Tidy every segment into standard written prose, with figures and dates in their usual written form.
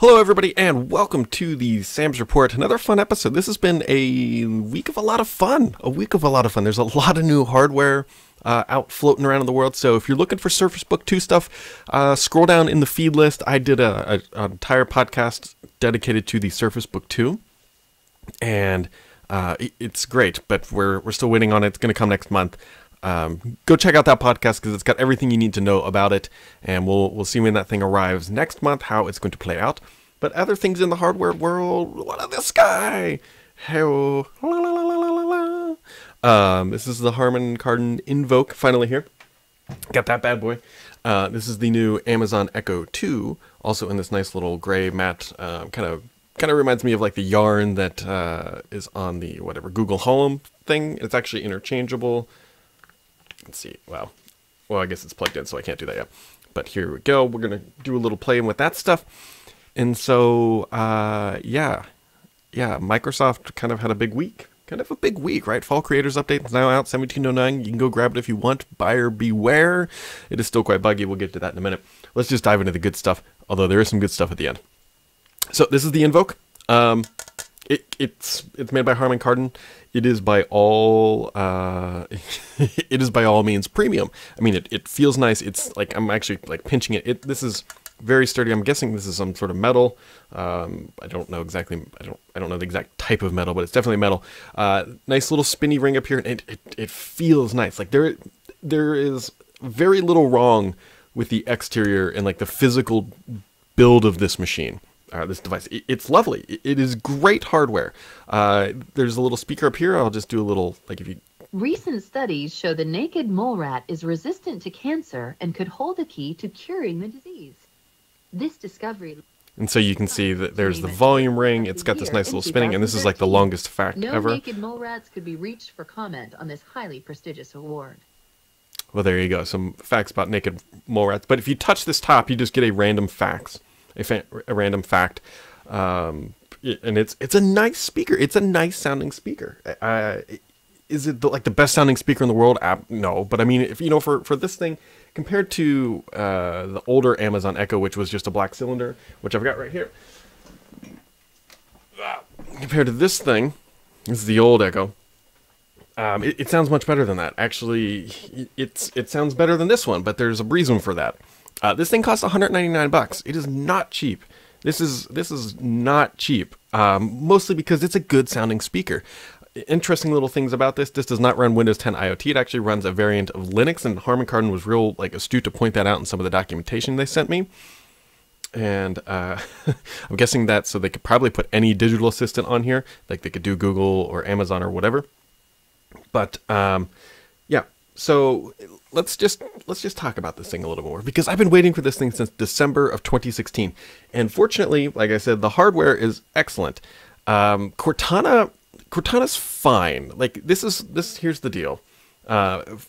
Hello everybody and welcome to the Sam's Report, another fun episode. This has been a week of a lot of fun, There's a lot of new hardware out floating around in the world, so if you're looking for Surface Book 2 stuff, scroll down in the feed list. I did an entire podcast dedicated to the Surface Book 2, and it's great, but we're still waiting on it. It's going to come next month. Go check out that podcast because it's got everything you need to know about it, and we'll see when that thing arrives next month how it's going to play out. But other things in the hardware world, what of this guy? Hello. This is the Harman Kardon Invoke, finally here. Got that bad boy. This is the new Amazon Echo 2, also in this nice little gray matte, kind of reminds me of like the yarn that is on the Google Home thing. It's actually interchangeable. Let's see. Wow. Well, I guess it's plugged in, so I can't do that yet. But here we go. We're going to do a little playing with that stuff. And so, yeah, Microsoft kind of had a big week. Kind of a big week, right? Fall Creators Update is now out, 1709. You can go grab it if you want. Buyer beware. It is still quite buggy. We'll get to that in a minute. Let's just dive into the good stuff, although there is some good stuff at the end. So this is the Invoke. It's made by Harman Kardon. It is by all it is by all means premium. I mean, it feels nice. It's like I'm actually like pinching it. This is very sturdy. I'm guessing this is some sort of metal. I don't know exactly. I don't know the exact type of metal, but it's definitely metal. Nice little spinny ring up here, and it feels nice. Like there is very little wrong with the exterior and like the physical build of this machine. This device. It's lovely. It is great hardware. There's a little speaker up here. I'll just do a little, like if you... Recent studies show the naked mole rat is resistant to cancer and could hold the key to curing the disease. This discovery... And so you can see that there's the volume ring. It's got this nice little spinning, and this is like the longest fact ever. No naked mole rats could be reached for comment on this highly prestigious award. Well, there you go. Some facts about naked mole rats. But if you touch this top, you just get a random facts. A random fact, and it's a nice speaker. It's a nice sounding speaker. Is it like the best sounding speaker in the world? No, but I mean, if you know, for this thing, compared to the older Amazon Echo, which was just a black cylinder, which I've got right here, compared to this thing, this is the old Echo. It sounds much better than that. Actually, it sounds better than this one, but there's a reason for that. This thing costs $199. It is not cheap. This is not cheap. Mostly because it's a good sounding speaker. Interesting little things about this. This does not run Windows 10 IoT. It actually runs a variant of Linux, and Harman Kardon was real astute to point that out in some of the documentation they sent me. And I'm guessing that so they could probably put any digital assistant on here, like they could do Google or Amazon or whatever. But yeah. So let's just talk about this thing a little more, because I've been waiting for this thing since December of 2016, and fortunately, like I said, the hardware is excellent. Cortana's fine. Like here's the deal.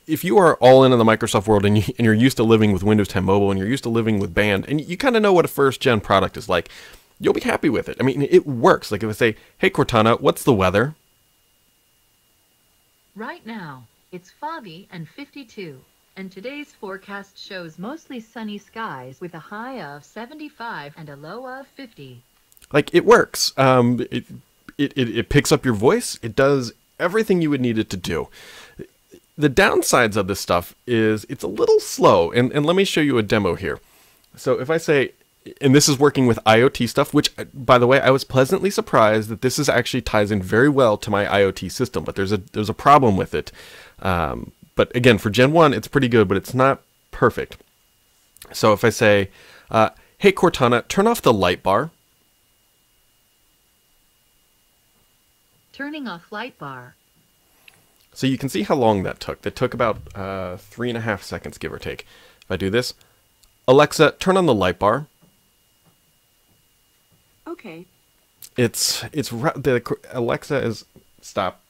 If you are all in the Microsoft world and you're used to living with Windows 10 Mobile and you're used to living with Band, and you kind of know what a first gen product is like, you'll be happy with it. I mean, it works. Like if I say, "Hey Cortana, what's the weather?" Right now, it's foggy and 52, and today's forecast shows mostly sunny skies with a high of 75 and a low of 50. Like, it works. It picks up your voice. It does everything you would need it to do. The downsides of this stuff is it's a little slow, and let me show you a demo here. So if I say, and this is working with IoT stuff, which, by the way, I was pleasantly surprised that this actually ties in very well to my IoT system, but there's a problem with it. But again, for Gen 1, it's pretty good, but it's not perfect. So if I say, "Hey Cortana, turn off the light bar." Turning off light bar. So you can see how long that took. That took about 3.5 seconds, give or take. If I do this, "Alexa, turn on the light bar." Okay. Alexa is stop.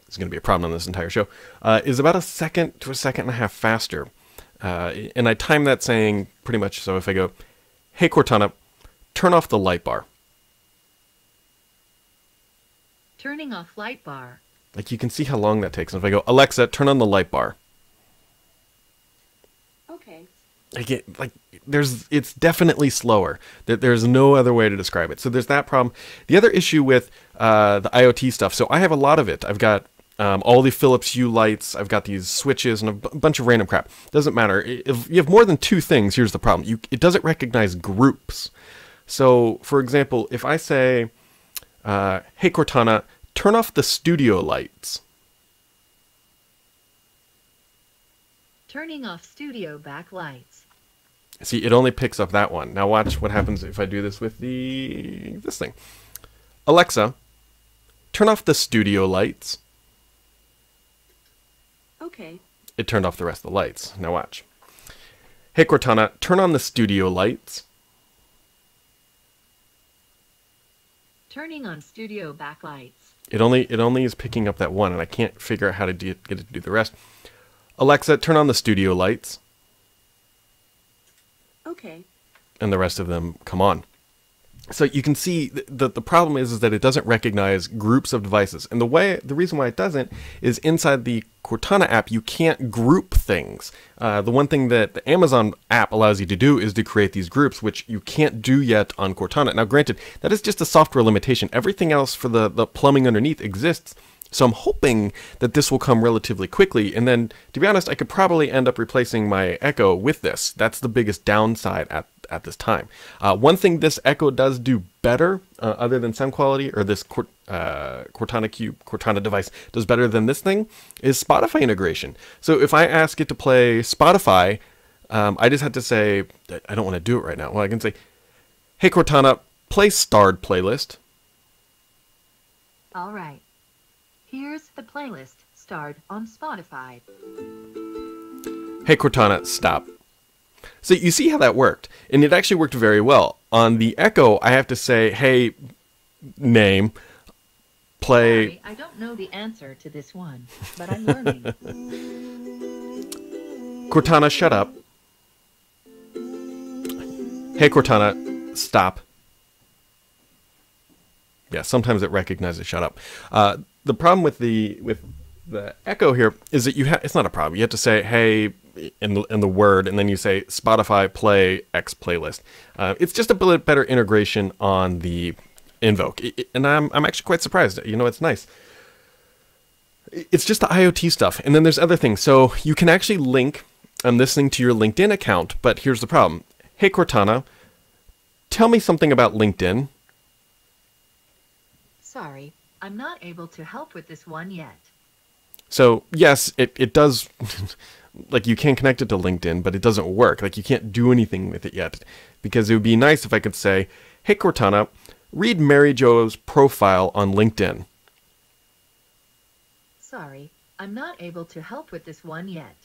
It's going to be a problem on this entire show. Is about 1 second to 1.5 seconds faster, and I time that saying pretty much. So if I go, "Hey Cortana, turn off the light bar." Turning off light bar. Like, you can see how long that takes. And if I go, "Alexa, turn on the light bar." Okay. it's definitely slower. There's no other way to describe it. So there's that problem. The other issue with the IoT stuff. So I have a lot of it. I've got all the Philips Hue lights. I've got these switches and a bunch of random crap. Doesn't matter. If you have more than two things, here's the problem. It doesn't recognize groups. So, for example, if I say, hey Cortana, turn off the studio lights. Turning off studio backlights. See, it only picks up that one. Now watch what happens if I do this with this thing. Alexa, turn off the studio lights. Okay. It turned off the rest of the lights. Now watch. Hey Cortana, turn on the studio lights. Turning on studio backlights. It only is picking up that one, and I can't figure out how to get it to do the rest. Alexa, turn on the studio lights. Okay. And the rest of them come on. So you can see the problem is that it doesn't recognize groups of devices. And the reason why it doesn't is inside the Cortana app, you can't group things. The one thing that the Amazon app allows you to do is to create these groups, which you can't do yet on Cortana. Now, granted, that is just a software limitation. Everything else for the plumbing underneath exists. So I'm hoping that this will come relatively quickly. And then, to be honest, I could probably end up replacing my Echo with this. That's the biggest downside at this time. One thing this Echo does do better, other than sound quality, or this Cortana device does better than this thing, is Spotify integration. So if I ask it to play Spotify, I just had to say, I don't want to do it right now. Well, I can say, hey Cortana, play Starred playlist. All right. Here's the playlist starred on Spotify. Hey Cortana, stop. So you see how that worked, and it actually worked very well. On the Echo, I have to say, hey, name, play... Sorry, I don't know the answer to this one, but I'm learning. Cortana, shut up. Hey Cortana, stop. Yeah, sometimes it recognizes shut up. The problem with the Echo here is that it's not a problem. You have to say, hey, in the word, and then you say Spotify play X playlist. It's just a bit better integration on the Invoke, and I'm actually quite surprised. You know, it's nice. It's just the IoT stuff, and then there's other things. So you can actually link this thing to your LinkedIn account, but here's the problem. Hey Cortana, tell me something about LinkedIn. Sorry, I'm not able to help with this one yet. So yes, it does. Like, you can connect it to LinkedIn, but it doesn't work. Like, you can't do anything with it yet. Because it would be nice if I could say, hey Cortana, read Mary Jo's profile on LinkedIn. Sorry, I'm not able to help with this one yet.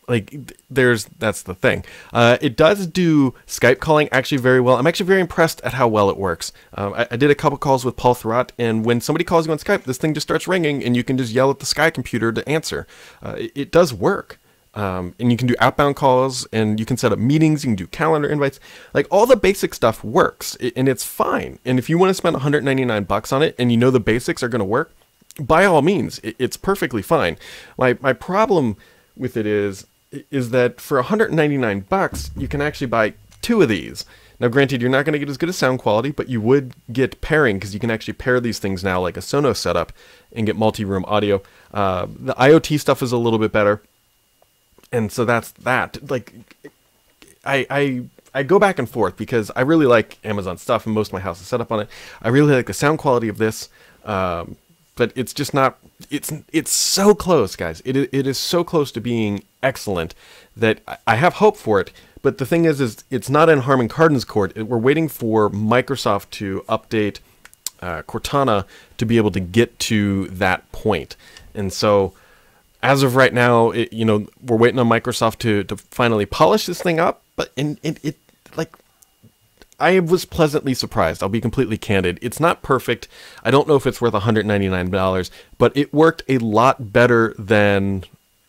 Like, that's the thing. It does do Skype calling actually very well. I'm actually very impressed at how well it works. I did a couple calls with Paul Thurrott, and when somebody calls you on Skype, this thing just starts ringing, and you can just yell at the Sky computer to answer. It does work. And you can do outbound calls, and you can set up meetings, you can do calendar invites. Like, all the basic stuff works, and it's fine. And if you want to spend $199 on it, and you know the basics are going to work, by all means, it's perfectly fine. My problem with it is that for $199, you can actually buy 2 of these. Now, granted, you're not going to get as good as sound quality, but you would get pairing, because you can actually pair these things now like a Sonos setup and get multi-room audio. The IoT stuff is a little bit better. And so that's that. Like, I go back and forth because I really like Amazon stuff, and most of my house is set up on it. I really like the sound quality of this, but it's just not. It's so close, guys. It is so close to being excellent that I have hope for it. But the thing is it's not in Harman Kardon's court. We're waiting for Microsoft to update Cortana to be able to get to that point, and so. As of right now, we're waiting on Microsoft to finally polish this thing up, but I was pleasantly surprised. I'll be completely candid. It's not perfect. I don't know if it's worth $199, but it worked a lot better than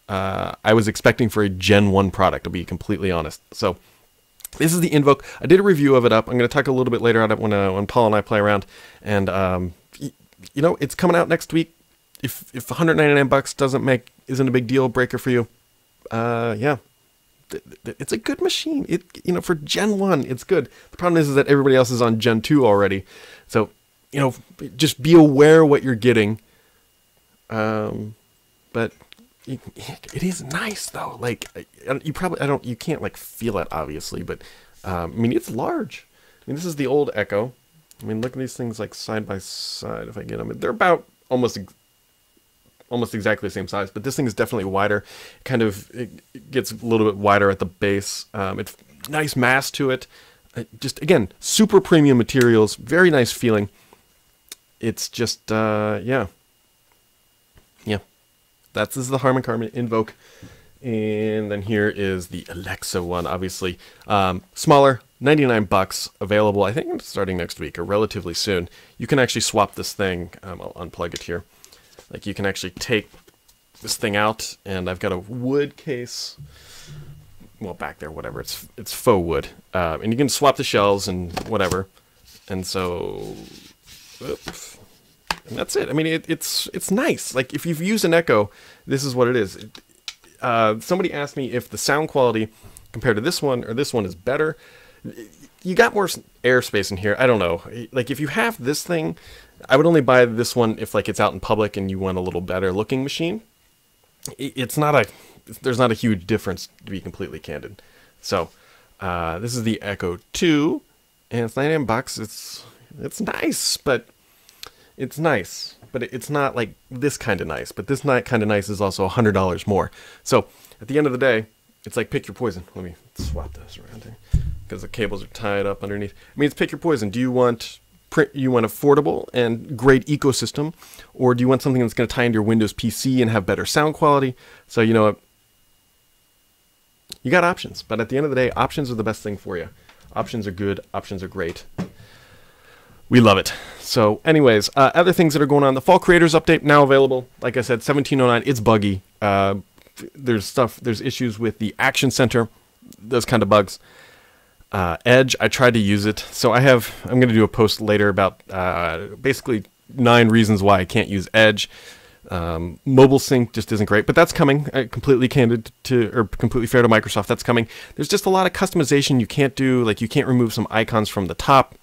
I was expecting for a Gen 1 product, to be completely honest. So this is the Invoke. I did a review of it up. I'm going to talk a little bit later on it when Paul and I play around, and it's coming out next week. If $199 isn't a big deal breaker for you, yeah, it's a good machine. For Gen 1, it's good. The problem is that everybody else is on Gen 2 already. So, just be aware what you're getting. But it is nice though. Like, you can't like feel it obviously, but it's large. This is the old Echo. Look at these things like side by side. If I get them, they're about almost exactly the same size, but this thing is definitely wider. It gets a little bit wider at the base. It's nice mass to it. Just again, super premium materials, very nice feeling. It's just yeah. This is the Harman Kardon Invoke, and then here is the Alexa one. Obviously, smaller, $99, available. I think starting next week or relatively soon. You can actually swap this thing. I'll unplug it here. Like, you can actually take this thing out, and I've got a wood case. Well, back there, whatever. It's faux wood, and you can swap the shells and whatever. And so, oops. And that's it. It's nice. Like, if you've used an Echo, this is what it is. Somebody asked me if the sound quality compared to this one or this one is better. You got more airspace in here. I don't know. Like, if you have this thing, I would only buy this one if like it's out in public and you want a little better looking machine. There's not a huge difference, to be completely candid. So this is the Echo 2, and it's $99. It's nice, but it's nice, but it's not like this kind of nice. But this kind of nice is also $100 more. So at the end of the day, it's like pick your poison. Let me swap this around here because the cables are tied up underneath. It's pick your poison. Do you want affordable and great ecosystem, or do you want something that's going to tie into your Windows PC and have better sound quality? So you know what? You got options, but at the end of the day, options are the best thing for you. Options are good. Options are great. We love it. So anyways, other things that are going on. The Fall Creators Update now available. Like I said, 1709. It's buggy. There's issues with the Action Center. Those kind of bugs. Edge, I tried to use it. So I'm going to do a post later about basically 9 reasons why I can't use Edge. Mobile sync just isn't great, but that's coming. Completely fair to Microsoft. That's coming. There's just a lot of customization you can't do. Like, you can't remove some icons from the top.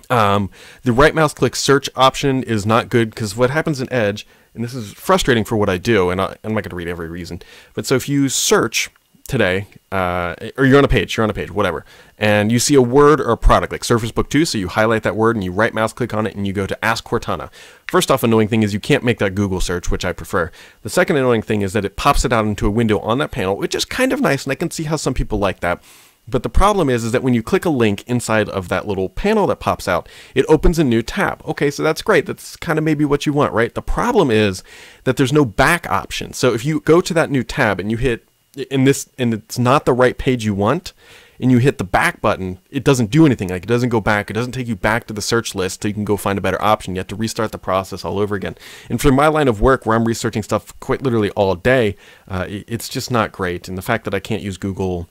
The right mouse click search option is not good, because what happens in Edge, and this is frustrating for what I do, and I'm not going to read every reason, but so if you search today, or you're on a page, whatever, and you see a word or a product, like Surface Book 2, so you highlight that word and you right mouse click on it and you go to Ask Cortana. First off, annoying thing is you can't make that Google search, which I prefer. The second annoying thing is that it pops it out into a window on that panel, which is kind of nice, and I can see how some people like that. But the problem is that when you click a link inside of that little panel that pops out, it opens a new tab. Okay, so that's great. That's kind of maybe what you want, right? The problem is that there's no back option. So if you go to that new tab and you hit and it's not the right page you want, and you hit the back button, it doesn't do anything. Like, it doesn't go back. It doesn't take you back to the search list so you can go find a better option. You have to restart the process all over again. And for my line of work, where I'm researching stuff quite literally all day, it's just not great. And the fact that I can't use Google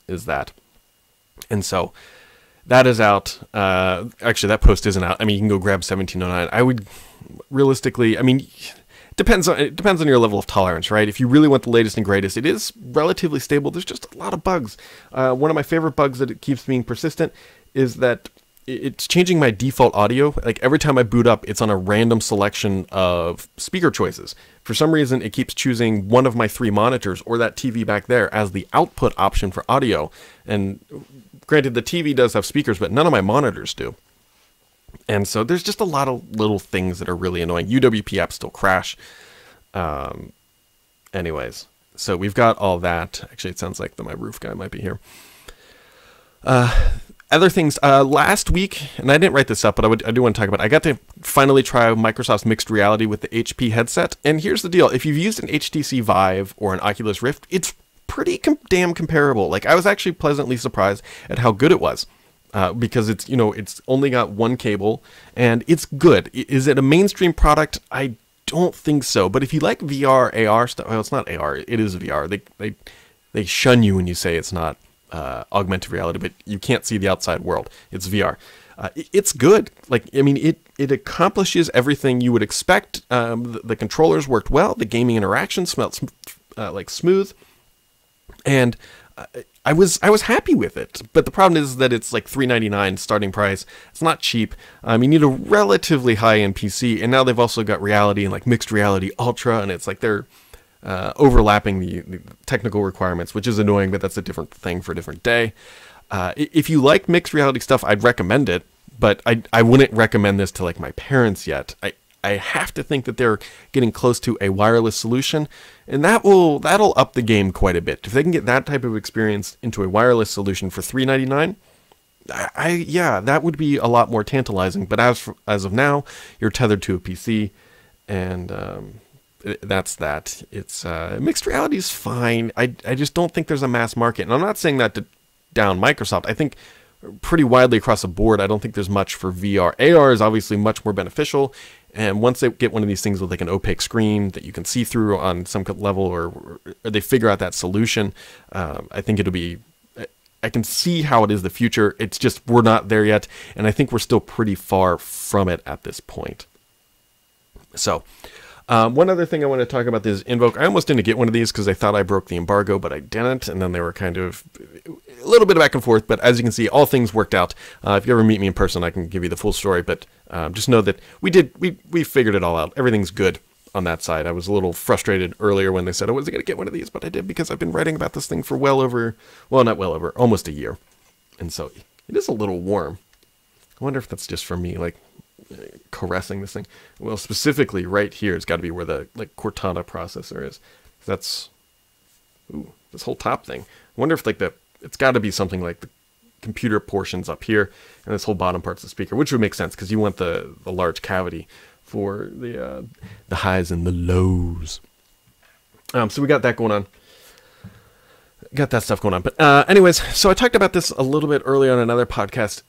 is that. And so that is out. Actually, that post isn't out. You can go grab 1709. I would realistically, it depends on your level of tolerance, right? If you really want the latest and greatest, it is relatively stable. There's just a lot of bugs. One of my favorite bugs that it keeps being persistent is that it's changing my default audio. Like, every time I boot up, it's on a random selection of speaker choices. For some reason, it keeps choosing one of my 3 monitors or that TV back there as the output option for audio. And granted, the TV does have speakers, but none of my monitors do. And so there's just a lot of little things that are really annoying. UWP apps still crash. Anyways, so we've got all that. Actually, it sounds like my roof guy might be here. Other things, last week, and I didn't write this up, but I do want to talk about it. I got to finally try Microsoft's mixed reality with the HP headset. And here's the deal. If you've used an HTC Vive or an Oculus Rift, it's pretty damn comparable. Like, I was actually pleasantly surprised at how good it was. Because it's only got 1 cable, and it's good. Is it a mainstream product? I don't think so. But if you like VR, AR stuff, well, it's not AR. It is VR. They shun you when you say it's not augmented reality, but you can't see the outside world. It's VR. It's good. Like, it accomplishes everything you would expect. The controllers worked well. The gaming interaction smelled like smooth. And I was happy with it, but the problem is that it's like $399 starting price. It's not cheap. You need a relatively high-end PC, and now they've also got reality and like mixed reality ultra, and it's like they're overlapping the technical requirements, which is annoying, but that's a different thing for a different day. If you like mixed reality stuff, I'd recommend it, but I wouldn't recommend this to like my parents yet. I have to think that they're getting close to a wireless solution, and that'll up the game quite a bit. If they can get that type of experience into a wireless solution for $399, yeah, that would be a lot more tantalizing. But as of now, you're tethered to a PC, and that's that. It's mixed reality is fine. I just don't think there's a mass market, and I'm not saying that to down Microsoft. I think pretty widely across the board, I don't think there's much for VR. AR is obviously much more beneficial, and once they get one of these things with like an opaque screen that you can see through on some level, or they figure out that solution, I think it'll be, I can see how it is the future. It's just we're not there yet, and I think we're still pretty far from it at this point. So, one other thing I want to talk about is Invoke. I almost didn't get one of these because I thought I broke the embargo, but I didn't, and then they were kind of a little bit of back and forth, but as you can see, all things worked out. If you ever meet me in person, I can give you the full story, but just know that we figured it all out. Everything's good on that side. I was a little frustrated earlier when they said I wasn't going to get one of these, but I did because I've been writing about this thing for almost a year, and so it is a little warm. I wonder if that's just for me, like, caressing this thing. Well, specifically right here, it's got to be where the like Cortana processor is. That's this whole top thing. I wonder if like it's got to be something like the computer portions up here, and this whole bottom part's the speaker, which would make sense because you want the large cavity for the highs and the lows. So we got that going on. Got that stuff going on. But anyways, so I talked about this a little bit earlier on another podcast.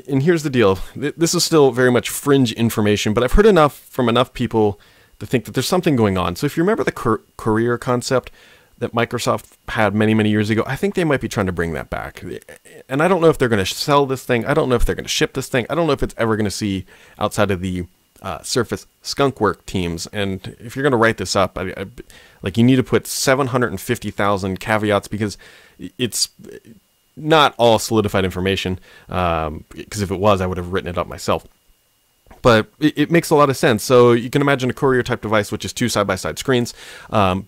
And here's the deal. This is still very much fringe information, but I've heard enough from enough people to think that there's something going on. So if you remember the courier concept that Microsoft had many, many years ago, I think they might be trying to bring that back. And I don't know if they're going to sell this thing. I don't know if they're going to ship this thing. I don't know if it's ever going to see outside of the Surface skunkwork teams. And if you're going to write this up, like you need to put 750,000 caveats because it's not all solidified information, because if it was, I would have written it up myself. But it makes a lot of sense. So you can imagine a courier type device, which is two side-by-side screens,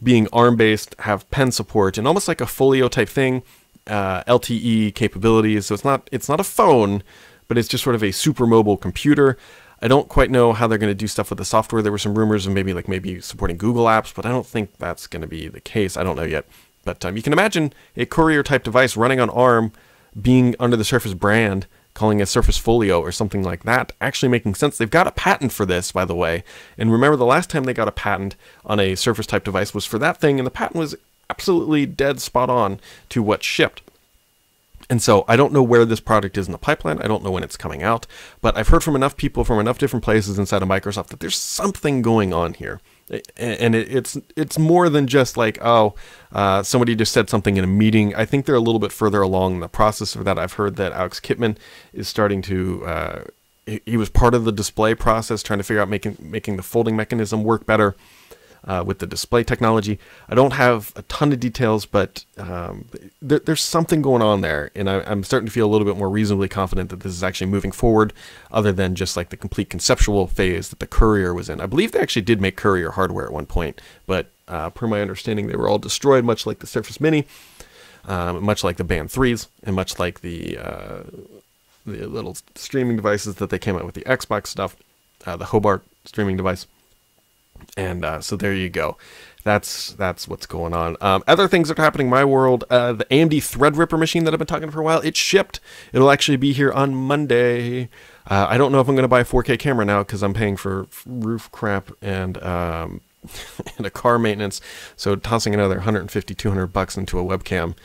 being ARM-based, have pen support, and almost like a folio type thing, LTE capabilities. So it's not a phone, but it's just sort of a super mobile computer. I don't quite know how they're going to do stuff with the software. There were some rumors of maybe supporting Google apps, but I don't think that's going to be the case. I don't know yet. But you can imagine a courier-type device running on ARM, being under the Surface brand, calling it Surface Folio or something like that, actually making sense. They've got a patent for this, by the way. And remember, the last time they got a patent on a Surface-type device was for that thing, and the patent was absolutely dead spot on to what shipped. And so I don't know where this product is in the pipeline. I don't know when it's coming out. But I've heard from enough people from enough different places inside of Microsoft that there's something going on here. And it's more than just like, somebody just said something in a meeting. I think they're a little bit further along in the process of that. I've heard that Alex Kipman is starting to, he was part of the display process, trying to figure out making the folding mechanism work better with the display technology. I don't have a ton of details, but there's something going on there, and I'm starting to feel a little bit more reasonably confident that this is actually moving forward, other than just like the complete conceptual phase that the Courier was in. I believe they actually did make Courier hardware at one point, but per my understanding, they were all destroyed, much like the Surface Mini, much like the Band 3s, and much like the little streaming devices that they came out with the Xbox stuff, the Hobart streaming device. And so there you go. That's what's going on. Other things that are happening in my world, the AMD Threadripper machine that I've been talking about for a while, it shipped. It'll actually be here on Monday. I don't know if I'm going to buy a 4K camera now because I'm paying for roof crap and and a car maintenance. So tossing another $150-200 into a webcam,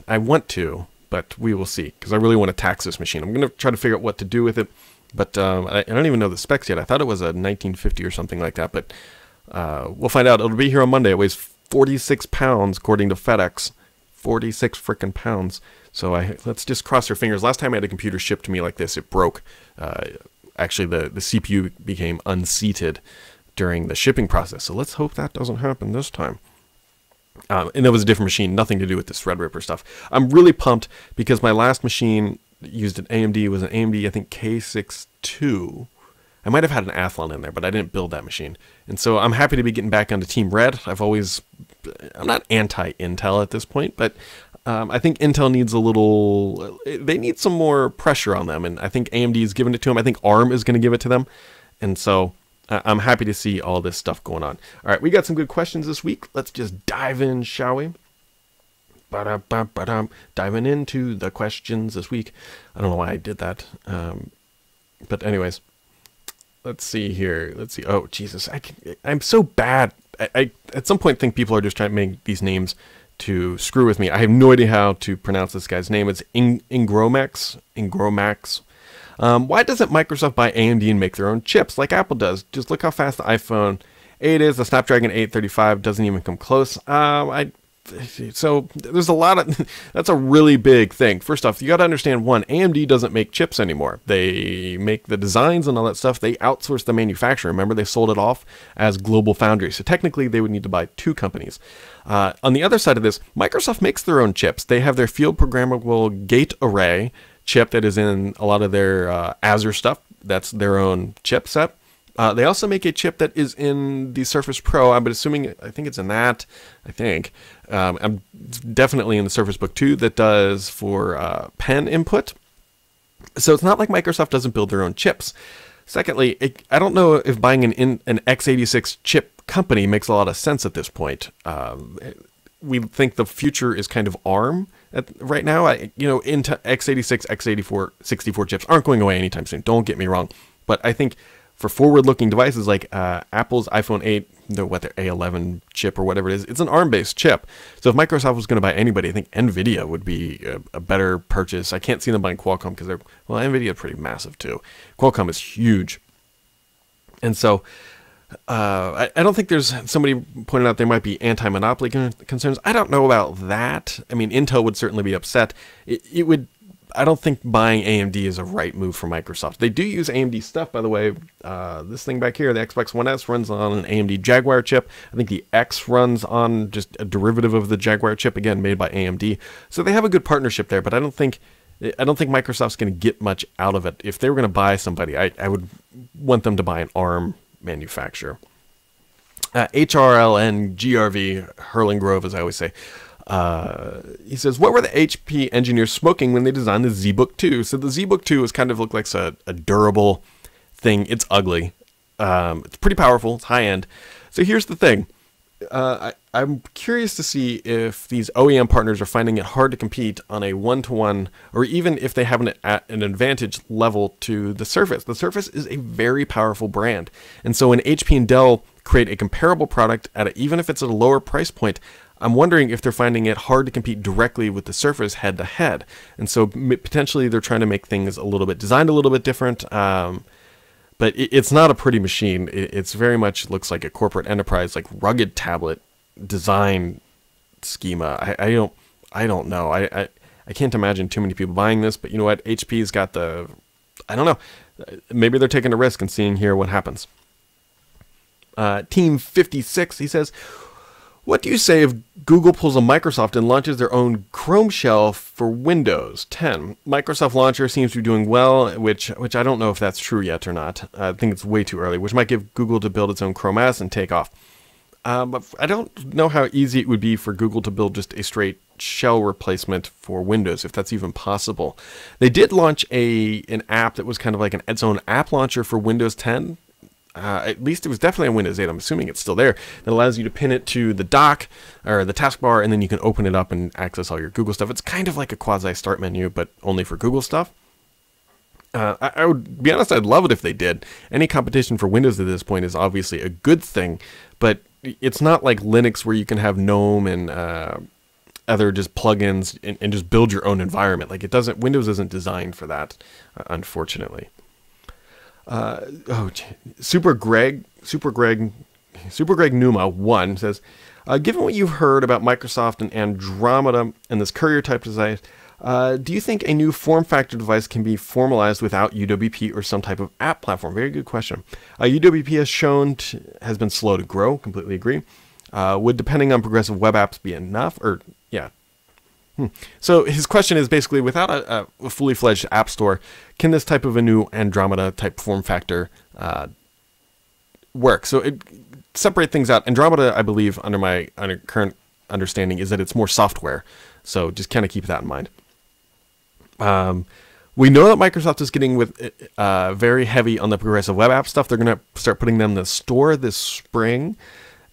I want to, but we will see, because I really want to tax this machine. I'm going to try to figure out what to do with it. But I don't even know the specs yet. I thought it was a 1950 or something like that, but we'll find out. It'll be here on Monday. It weighs 46 pounds, according to FedEx. 46 frickin' pounds. So let's just cross our fingers. Last time I had a computer shipped to me like this, it broke. Actually, the CPU became unseated during the shipping process. So let's hope that doesn't happen this time. And that was a different machine, nothing to do with this Threadripper stuff. I'm really pumped because my last machine used an AMD, was an AMD, I think K62. I might have had an Athlon in there, but I didn't build that machine. And so I'm happy to be getting back onto Team Red. I'm not anti-Intel at this point, but I think Intel needs they need some more pressure on them. And I think AMD is giving it to them. I think ARM is going to give it to them. And so I'm happy to see all this stuff going on. All right, we got some good questions this week. Let's just dive in, shall we? Diving into the questions this week. I don't know why I did that. But anyways, let's see here. Let's see. Oh, Jesus. I'm so bad. I at some point think people are just trying to make these names to screw with me. I have no idea how to pronounce this guy's name. It's Ingromax. Why doesn't Microsoft buy AMD and make their own chips like Apple does? Just look how fast the iPhone 8 is. The Snapdragon 835 doesn't even come close. So there's a lot of, that's a really big thing. First off, you got to understand, one, AMD doesn't make chips anymore. They make the designs and all that stuff. They outsource the manufacturer. Remember, they sold it off as Global Foundry. So technically, they would need to buy two companies. On the other side of this, Microsoft makes their own chips. They have their field programmable gate array chip that is in a lot of their Azure stuff. That's their own chipset. They also make a chip that is in the Surface Pro. I'm assuming, I think it's in that. I'm definitely in the Surface Book 2 that does for pen input. So it's not like Microsoft doesn't build their own chips. Secondly, I don't know if buying an x86 chip company makes a lot of sense at this point. We think the future is kind of ARM right now. Into x86, x84, 64 chips aren't going away anytime soon. Don't get me wrong. But I think for forward-looking devices like Apple's iPhone 8, their A11 chip or whatever it is, it's an ARM-based chip. So if Microsoft was going to buy anybody, I think NVIDIA would be a better purchase. I can't see them buying Qualcomm because NVIDIA is pretty massive too. Qualcomm is huge. And so I don't think there's, somebody pointed out there might be anti-monopoly concerns. I don't know about that. I mean, Intel would certainly be upset. It would. I don't think buying AMD is a right move for Microsoft. They do use AMD stuff, by the way. This thing back here, the Xbox One S, runs on an AMD Jaguar chip. I think the X runs on just a derivative of the Jaguar chip, again, made by AMD. So they have a good partnership there, but I don't think Microsoft's going to get much out of it. If they were going to buy somebody, I would want them to buy an ARM manufacturer. HRLN GRV, Hurling Grove, as I always say. He says, what were the HP engineers smoking when they designed the ZBook 2? So the ZBook 2 is kind of look like a durable thing. It's ugly. It's pretty powerful. It's high end. So here's the thing. I'm curious to see if these OEM partners are finding it hard to compete on a one-to-one, or even if they have an advantage level to the Surface. The Surface is a very powerful brand. And so when HP and Dell create a comparable product even if it's at a lower price point, I'm wondering if they're finding it hard to compete directly with the Surface head-to-head. And so potentially they're trying to make things designed a little bit different. But it's not a pretty machine. It's very much looks like a corporate enterprise, like rugged tablet design schema. I don't know. I can't imagine too many people buying this, but you know what? HP's got I don't know. Maybe they're taking a risk and seeing here what happens. Team 56, he says, what do you say if Google pulls a Microsoft and launches their own Chrome shell for Windows 10? Microsoft Launcher seems to be doing well, which I don't know if that's true yet or not. I think it's way too early, which might give Google to build its own Chrome OS and take off. But I don't know how easy it would be for Google to build just a straight shell replacement for Windows, if that's even possible. They did launch an app that was kind of like its own app launcher for Windows 10. At least it was definitely on Windows 8. I'm assuming it's still there. That allows you to pin it to the dock or the taskbar, and then you can open it up and access all your Google stuff. It's kind of like a quasi-start menu, but only for Google stuff. I would be honest, I'd love it if they did. Any competition for Windows at this point is obviously a good thing, but it's not like Linux where you can have GNOME and other just plugins and just build your own environment. Like Windows isn't designed for that, unfortunately. Super Greg Numa 1 says, given what you've heard about Microsoft and Andromeda and this courier type device, do you think a new form factor device can be formalized without UWP or some type of app platform? Very good question. UWP has been slow to grow. Completely agree. Would depending on progressive web apps be enough? Or yeah. So his question is basically, without a fully fledged app store, can this type of a new Andromeda type form factor work? So separate things out. Andromeda, I believe, under current understanding, is that it's more software. So just kind of keep that in mind. We know that Microsoft is getting very heavy on the progressive web app stuff. They're going to start putting them in the store this spring.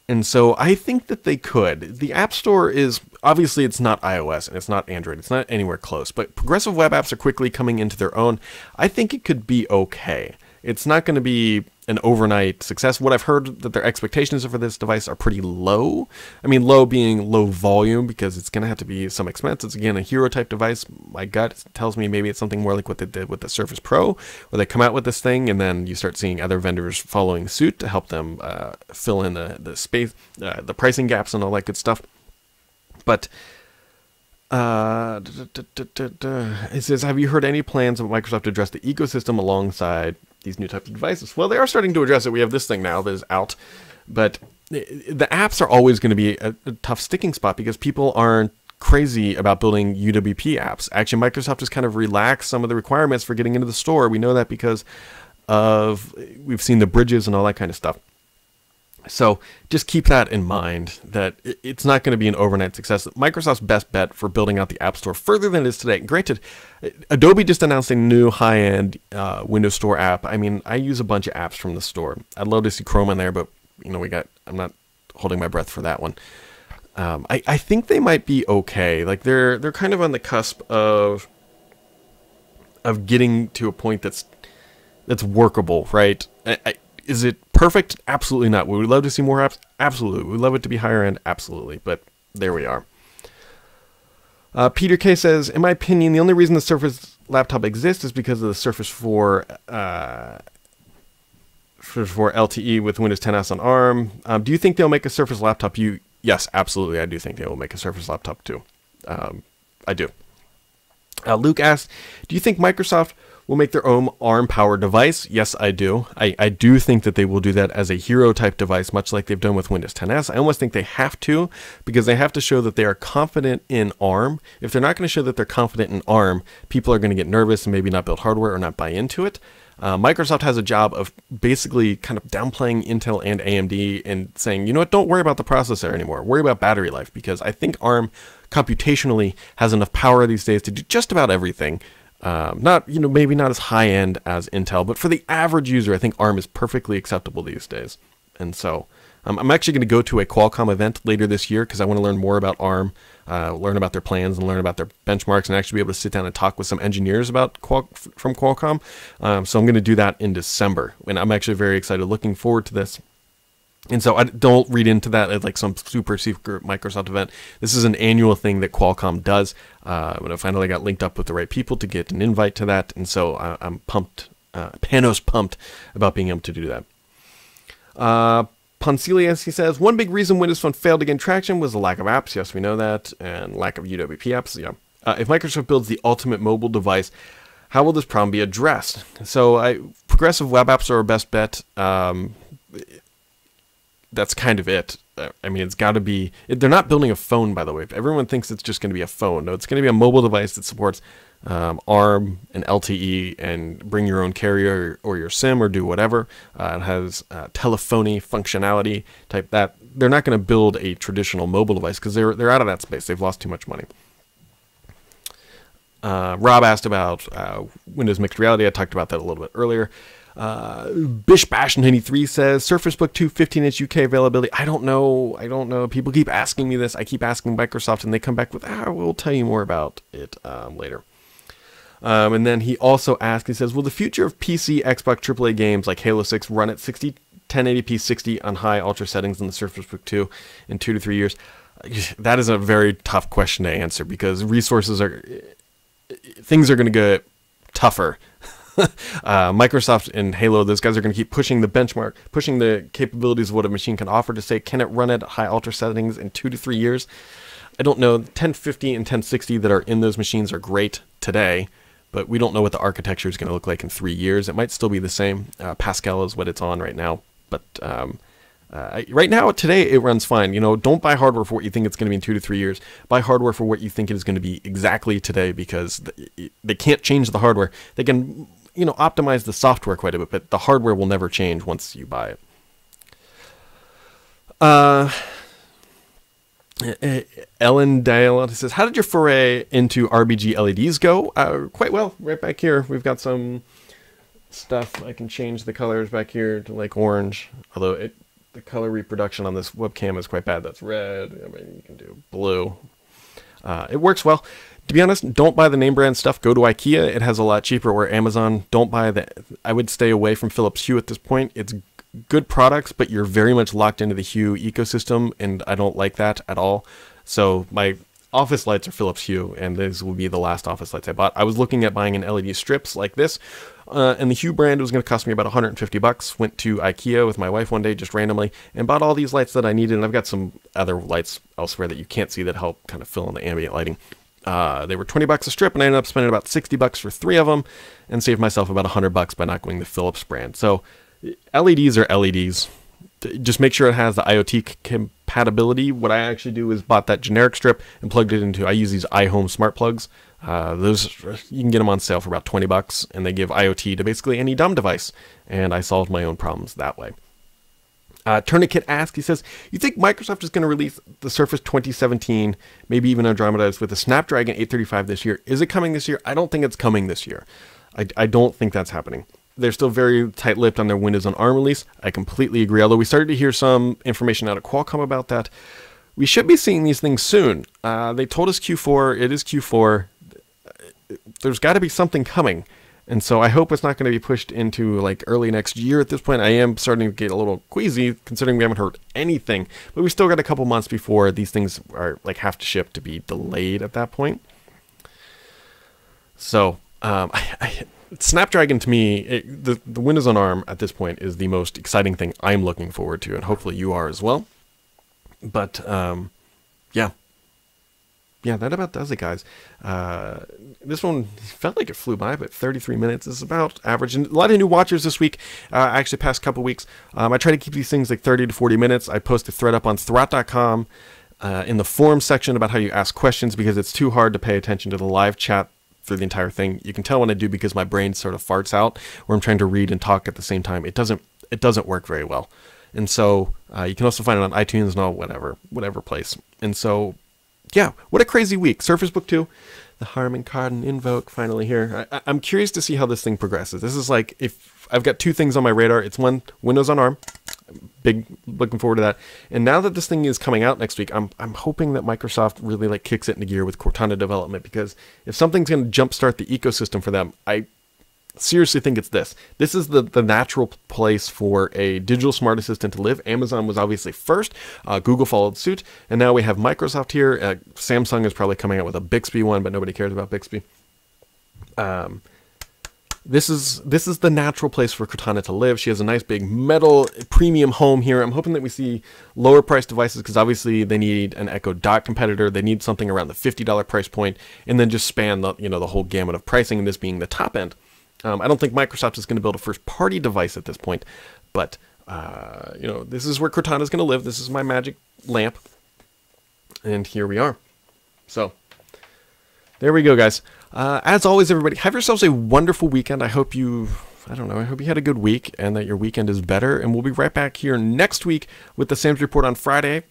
And so I think that they could. The App Store is, obviously it's not iOS and it's not Android. It's not anywhere close. But progressive web apps are quickly coming into their own. I think it could be okay. It's not going to be an overnight success. What I've heard that their expectations for this device are pretty low. I mean, low being low volume, because it's going to have to be some expense. It's, again, a hero type device. My gut tells me maybe it's something more like what they did with the Surface Pro, where they come out with this thing and then you start seeing other vendors following suit to help them fill in the space, the pricing gaps and all that good stuff. But it says, have you heard any plans of Microsoft to address the ecosystem alongside these new types of devices? Well, they are starting to address it. We have this thing now that is out, but the apps are always going to be a tough sticking spot because people aren't crazy about building UWP apps. Actually, Microsoft has kind of relaxed some of the requirements for getting into the store. We know that because we've seen the bridges and all that kind of stuff. So just keep that in mind, that it's not going to be an overnight success. Microsoft's best bet for building out the App Store further than it is today. Granted, Adobe just announced a new high-end Windows Store app. I mean, I use a bunch of apps from the store. I'd love to see Chrome in there, but you know, I'm not holding my breath for that one. I think they might be okay. Like they're kind of on the cusp of getting to a point that's workable, right? Is it perfect? Absolutely not. Would we love to see more apps? Absolutely. We'd love it to be higher end? Absolutely. But there we are. Peter K says, in my opinion, the only reason the Surface laptop exists is because of the Surface 4 LTE with Windows 10s on ARM. Do you think they'll make a Surface laptop? Yes, absolutely. I do think they will make a Surface laptop too. I do. Luke asked, do you think Microsoft will make their own ARM-powered device? Yes, I do. I do think that they will do that as a hero-type device, much like they've done with Windows 10s. I almost think they have to, because they have to show that they are confident in ARM. If they're not going to show that they're confident in ARM, people are going to get nervous and maybe not build hardware or not buy into it. Microsoft has a job of basically kind of downplaying Intel and AMD and saying, you know what, don't worry about the processor anymore. Worry about battery life, because I think ARM computationally has enough power these days to do just about everything. Not, maybe not as high end as Intel, but for the average user, I think ARM is perfectly acceptable these days. And so I'm actually going to go to a Qualcomm event later this year because I want to learn more about ARM, learn about their plans and learn about their benchmarks, and actually be able to sit down and talk with some engineers from Qualcomm. So I'm going to do that in December, and I'm actually very excited, looking forward to this. And so I don't read into that as like some super secret Microsoft event. This is an annual thing that Qualcomm does. When I finally got linked up with the right people to get an invite to that. And so I'm pumped, Panos pumped about being able to do that. Poncilius, he says, one big reason Windows Phone failed to gain traction was the lack of apps. Yes, we know that. And lack of UWP apps. Yeah. If Microsoft builds the ultimate mobile device, how will this problem be addressed? So progressive web apps are our best bet. That's kind of it. I mean, it's got to be... They're not building a phone, by the way. Everyone thinks it's just going to be a phone. No, it's going to be a mobile device that supports ARM and LTE and bring your own carrier or your SIM or do whatever. It has telephony functionality type that. They're not going to build a traditional mobile device because they're out of that space. They've lost too much money. Rob asked about Windows Mixed Reality. I talked about that a little bit earlier. Bish Bash 93 says Surface Book 2 15-inch UK availability. I don't know. People keep asking me this. I keep asking Microsoft, and they come back with, we'll tell you more about it later. And then he also asked, he says, will the future of PC, Xbox, AAA games like Halo 6 run at 1080p 60 on high ultra settings in the Surface Book 2 in 2 to 3 years? That is a very tough question to answer because things are going to get tougher. Microsoft and Halo, those guys are going to keep pushing the benchmark, pushing the capabilities of what a machine can offer to say, can it run at high ultra settings in 2 to 3 years? I don't know. 1050 and 1060 that are in those machines are great today, but we don't know what the architecture is going to look like in 3 years. It might still be the same. Pascal is what it's on right now, but Right now, today, it runs fine. You know, don't buy hardware for what you think it's going to be in 2 to 3 years. Buy hardware for what you think it is going to be exactly today, because they can't change the hardware. They can, you know, optimize the software quite a bit, but the hardware will never change once you buy it. Ellen Dale says, how did your foray into RGB LEDs go? Quite well. Right back here, we've got some stuff. I can change the colors back here to like orange, although the color reproduction on this webcam is quite bad. That's red. I mean, you can do blue. It works well. To be honest, don't buy the name brand stuff. Go to IKEA. It has a lot cheaper, or Amazon. Don't buy I would stay away from Philips Hue at this point. It's good products, but you're very much locked into the Hue ecosystem, and I don't like that at all. So my office lights are Philips Hue, and these will be the last office lights I bought. I was looking at buying an LED strips like this, and the Hue brand was going to cost me about 150 bucks. Went to IKEA with my wife one day, just randomly, and bought all these lights that I needed, and I've got some other lights elsewhere that you can't see that help kind of fill in the ambient lighting. They were 20 bucks a strip, and I ended up spending about 60 bucks for 3 of them, and saved myself about 100 bucks by not going the Philips brand. So LEDs are LEDs. Just make sure it has the IoT compatibility. What I actually do is bought that generic strip and plugged it into, I use these iHome smart plugs. Those, you can get them on sale for about 20 bucks, and they give IoT to basically any dumb device, and I solved my own problems that way. Tourniquet asks, he says, you think Microsoft is going to release the Surface 2017, maybe even Andromeda, with a Snapdragon 835 this year? Is it coming this year? I don't think it's coming this year. I don't think that's happening. They're still very tight-lipped on their Windows on ARM release. I completely agree, although we started to hear some information out of Qualcomm about that. We should be seeing these things soon. They told us Q4. It is Q4. There's got to be something coming. And so I hope it's not going to be pushed into like early next year at this point. I am starting to get a little queasy considering we haven't heard anything. But we still got a couple months before these things are like have to ship to be delayed at that point. So Snapdragon to me, the Windows on ARM at this point is the most exciting thing I'm looking forward to, and hopefully you are as well. But yeah, that about does it, guys. This one felt like it flew by, but 33 minutes is about average. And a lot of new watchers this week, actually past couple weeks. I try to keep these things like 30 to 40 minutes. I post a thread up on thwat.com in the forum section about how you ask questions, because it's too hard to pay attention to the live chat through the entire thing. You can tell when I do because my brain sort of farts out where I'm trying to read and talk at the same time. It doesn't work very well. And so you can also find it on iTunes and all whatever place. And so yeah, what a crazy week. Surface Book 2, the Harman Kardon Invoke finally here. I'm curious to see how this thing progresses. This is like, if I've got 2 things on my radar. It's one, Windows on ARM. Big looking forward to that. And now that this thing is coming out next week, I'm hoping that Microsoft really like kicks it into gear with Cortana development, because if something's going to jumpstart the ecosystem for them, I seriously think it's this. This is the natural place for a digital smart assistant to live. Amazon was obviously first. Google followed suit. And now we have Microsoft here. Samsung is probably coming out with a Bixby one, but nobody cares about Bixby. This is the natural place for Cortana to live. She has a nice big metal premium home here. I'm hoping that we see lower priced devices, because obviously they need an Echo Dot competitor. They need something around the $50 price point, and then just span the whole gamut of pricing, and this being the top end. I don't think Microsoft is going to build a first-party device at this point, but this is where Cortana is going to live. This is my magic lamp, and here we are. So there we go, guys. As always, everybody, have yourselves a wonderful weekend. I hope you had a good week and that your weekend is better. And we'll be right back here next week with the Sam's Report on Friday.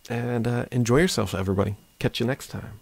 And enjoy yourself, everybody. Catch you next time.